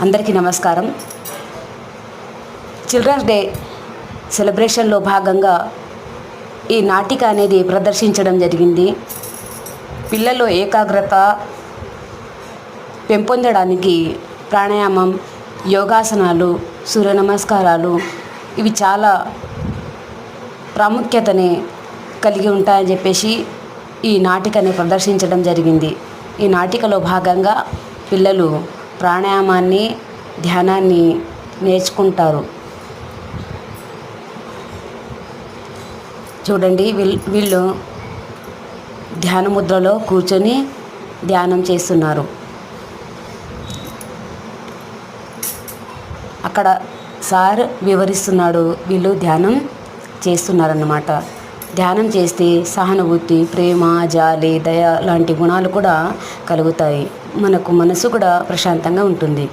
అందరికీ నమస్కారం. Children's day సెలబ్రేషన్లో భాగంగా ఈ నాటిక అనేది ప్రదర్శించడం జరిగింది. పిల్లల్లో ఏకాగ్రత పెంపొందడానికి ప్రాణాయామం, యోగాసనాలు, సూర్య నమస్కారాలు ఇవి చాలా ప్రాముఖ్యతని కలిగి ఉంటాయని చెప్పేసి ఈ నాటికని ప్రదర్శించడం జరిగింది. ఈ నాటికలో భాగంగా పిల్లలు ప్రాణాయామాన్ని, ధ్యానాన్ని నేర్చుకుంటారు. చూడండి, వీళ్ళు ధ్యాన ముద్రలో కూర్చొని ధ్యానం చేస్తున్నారు. అక్కడ సార్ వివరిస్తున్నాడు, వీళ్ళు ధ్యానం చేస్తున్నారన్నమాట. ధ్యానం చేస్తే సహానుభూతి, ప్రేమ, జాలి, దయ లాంటి గుణాలు కూడా కలుగుతాయి. మనకు మనసు కూడా ప్రశాంతంగా ఉంటుంది.